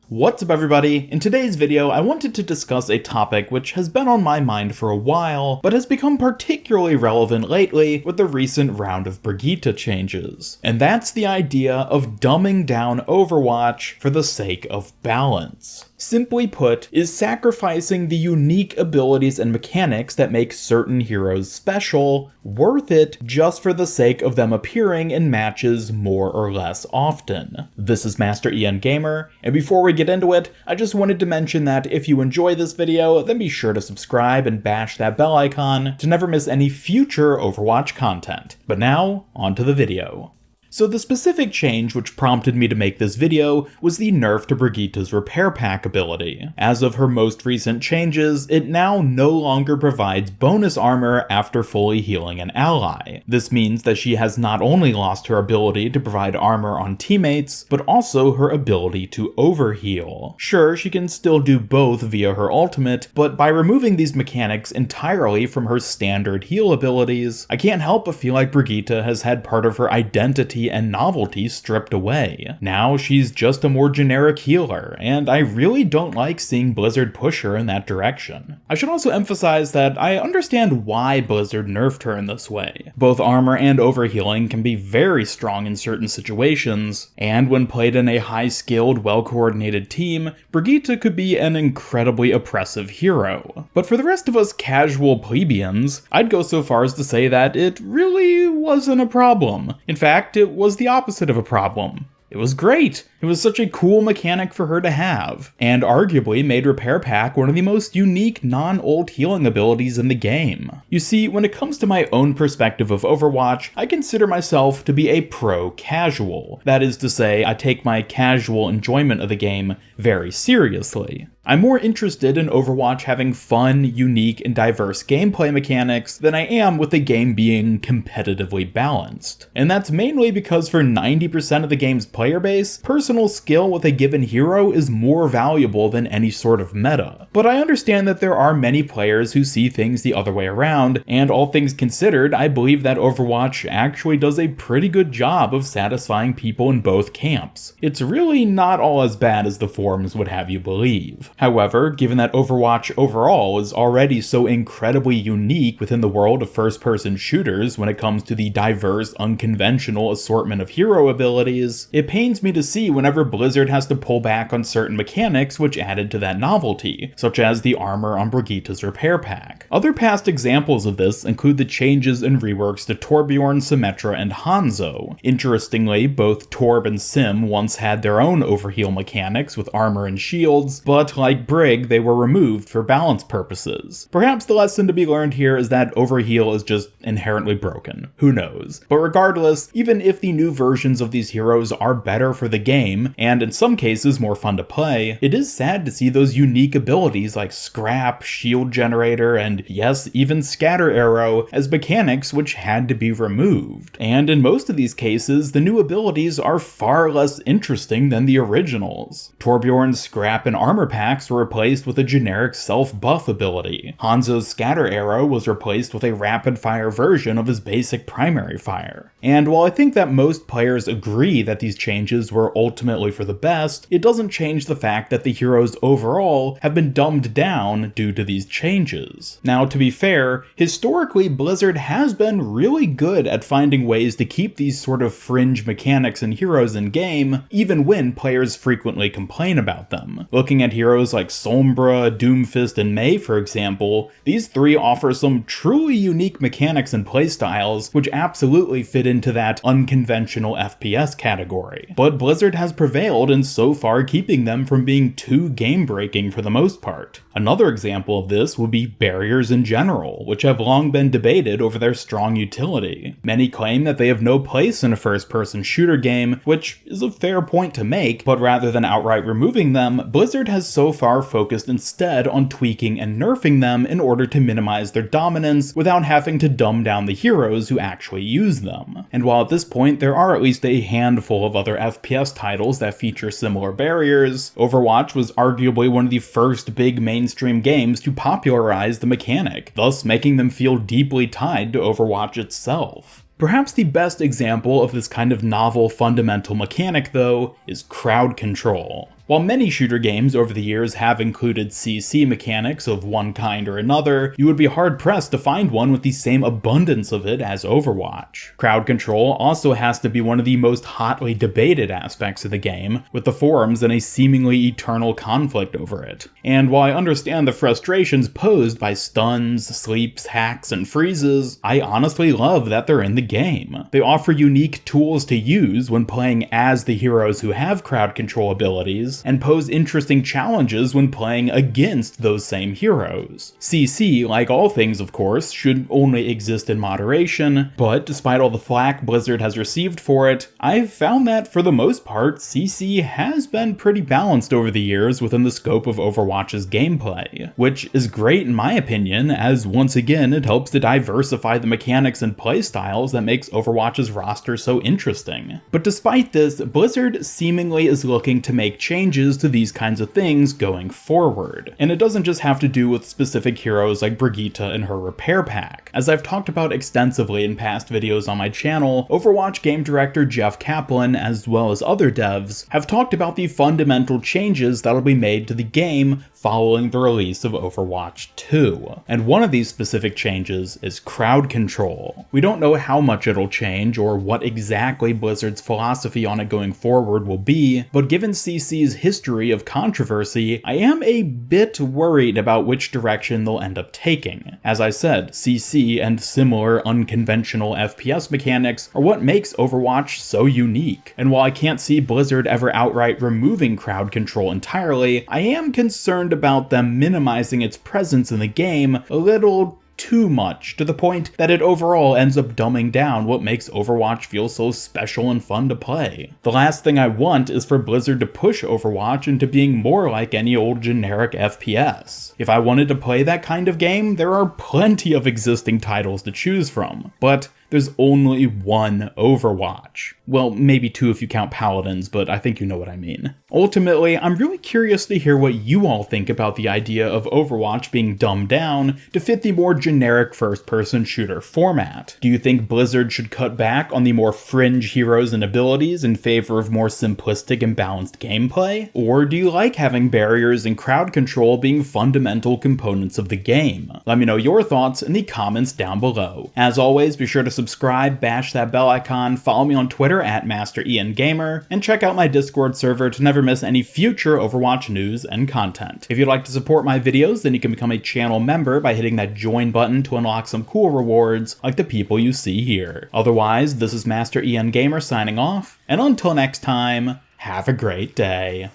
What's up everybody? In today's video, I wanted to discuss a topic which has been on my mind for a while, but has become particularly relevant lately with the recent round of Brigitta changes. And that's the idea of dumbing down Overwatch for the sake of balance. Simply put, is sacrificing the unique abilities and mechanics that make certain heroes special worth it just for the sake of them appearing in matches more or less often? This is Master Ian Gamer, and before we get into it, I just wanted to mention that if you enjoy this video, then be sure to subscribe and bash that bell icon to never miss any future Overwatch content. But now, on to the video. So the specific change which prompted me to make this video was the nerf to Brigitta's repair pack ability. As of her most recent changes, it now no longer provides bonus armor after fully healing an ally. This means that she has not only lost her ability to provide armor on teammates, but also her ability to overheal. Sure, she can still do both via her ultimate, but by removing these mechanics entirely from her standard heal abilities, I can't help but feel like Brigitta has had part of her identity and novelty stripped away. Now she's just a more generic healer, and I really don't like seeing Blizzard push her in that direction. I should also emphasize that I understand why Blizzard nerfed her in this way. Both armor and overhealing can be very strong in certain situations, and when played in a high-skilled, well-coordinated team, Brigitta could be an incredibly oppressive hero. But for the rest of us casual plebeians, I'd go so far as to say that it really wasn't a problem. In fact, it was the opposite of a problem. It was great. It was such a cool mechanic for her to have, and arguably made Repair Pack one of the most unique non-ult healing abilities in the game. You see, when it comes to my own perspective of Overwatch, I consider myself to be a pro-casual. That is to say, I take my casual enjoyment of the game very seriously. I'm more interested in Overwatch having fun, unique, and diverse gameplay mechanics than I am with the game being competitively balanced. And that's mainly because for 90% of the game's player base, personal skill with a given hero is more valuable than any sort of meta. But I understand that there are many players who see things the other way around, and all things considered, I believe that Overwatch actually does a pretty good job of satisfying people in both camps. It's really not all as bad as the forums would have you believe. However, given that Overwatch overall is already so incredibly unique within the world of first-person shooters when it comes to the diverse, unconventional assortment of hero abilities, it pains me to see whenever Blizzard has to pull back on certain mechanics which added to that novelty, such as the armor on Brigitta's repair pack. Other past examples of this include the changes in reworks to Torbjorn, Symmetra, and Hanzo. Interestingly, both Torb and Sim once had their own overheal mechanics with armor and shields, but like Brig, they were removed for balance purposes. Perhaps the lesson to be learned here is that overheal is just inherently broken. Who knows? But regardless, even if the new versions of these heroes are better for the game, and in some cases more fun to play, it is sad to see those unique abilities like Scrap, Shield Generator, and yes, even Scatter Arrow as mechanics which had to be removed. And in most of these cases, the new abilities are far less interesting than the originals. Torbjorn's Scrap and Armor packs were replaced with a generic self-buff ability. Hanzo's Scatter Arrow was replaced with a rapid-fire version of his basic primary fire. And while I think that most players agree that these changes were ultimately for the best, it doesn't change the fact that the heroes overall have been dumbed down due to these changes. Now, to be fair, historically Blizzard has been really good at finding ways to keep these sort of fringe mechanics and heroes in game, even when players frequently complain about them. Looking at heroes like Sombra, Doomfist, and Mei, for example, these three offer some truly unique mechanics and playstyles which absolutely fit into that unconventional FPS category. But Blizzard has prevailed in so far keeping them from being too game-breaking for the most part. Another example of this would be barriers in general, which have long been debated over their strong utility. Many claim that they have no place in a first-person shooter game, which is a fair point to make, but rather than outright removing them, Blizzard has so far focused instead on tweaking and nerfing them in order to minimize their dominance without having to dumb down the heroes who actually use them. And while at this point there are at least a handful of other FPS titles that feature similar barriers, Overwatch was arguably one of the first big mainstream games to popularize the mechanic, thus making them feel deeply tied to Overwatch itself. Perhaps the best example of this kind of novel fundamental mechanic, though, is crowd control. While many shooter games over the years have included CC mechanics of one kind or another, you would be hard-pressed to find one with the same abundance of it as Overwatch. Crowd control also has to be one of the most hotly debated aspects of the game, with the forums in a seemingly eternal conflict over it. And while I understand the frustrations posed by stuns, sleeps, hacks, and freezes, I honestly love that they're in the game. They offer unique tools to use when playing as the heroes who have crowd control abilities, and pose interesting challenges when playing against those same heroes. CC, like all things of course, should only exist in moderation, but despite all the flack Blizzard has received for it, I've found that for the most part, CC has been pretty balanced over the years within the scope of Overwatch's gameplay, which is great in my opinion, as once again it helps to diversify the mechanics and playstyles that makes Overwatch's roster so interesting. But despite this, Blizzard seemingly is looking to make changes to these kinds of things going forward. And it doesn't just have to do with specific heroes like Brigitte and her repair pack. As I've talked about extensively in past videos on my channel, Overwatch game director Jeff Kaplan, as well as other devs, have talked about the fundamental changes that'll be made to the game following the release of Overwatch 2. And one of these specific changes is crowd control. We don't know how much it'll change or what exactly Blizzard's philosophy on it going forward will be, but given CC's history of controversy, I am a bit worried about which direction they'll end up taking. As I said, CC and similar unconventional FPS mechanics are what makes Overwatch so unique. And while I can't see Blizzard ever outright removing crowd control entirely, I am concerned about them minimizing its presence in the game a little too much, to the point that it overall ends up dumbing down what makes Overwatch feel so special and fun to play. The last thing I want is for Blizzard to push Overwatch into being more like any old generic FPS. If I wanted to play that kind of game, there are plenty of existing titles to choose from, but there's only one Overwatch. Well, maybe two if you count Paladins, but I think you know what I mean. Ultimately, I'm really curious to hear what you all think about the idea of Overwatch being dumbed down to fit the more generic first-person shooter format. Do you think Blizzard should cut back on the more fringe heroes and abilities in favor of more simplistic and balanced gameplay? Or do you like having barriers and crowd control being fundamental components of the game? Let me know your thoughts in the comments down below. As always, be sure to subscribe, bash that bell icon, follow me on Twitter at MasterIanGamer, and check out my Discord server to never miss any future Overwatch news and content. If you'd like to support my videos, then you can become a channel member by hitting that join button to unlock some cool rewards like the people you see here. Otherwise, this is Master Ian Gamer signing off, and until next time, have a great day.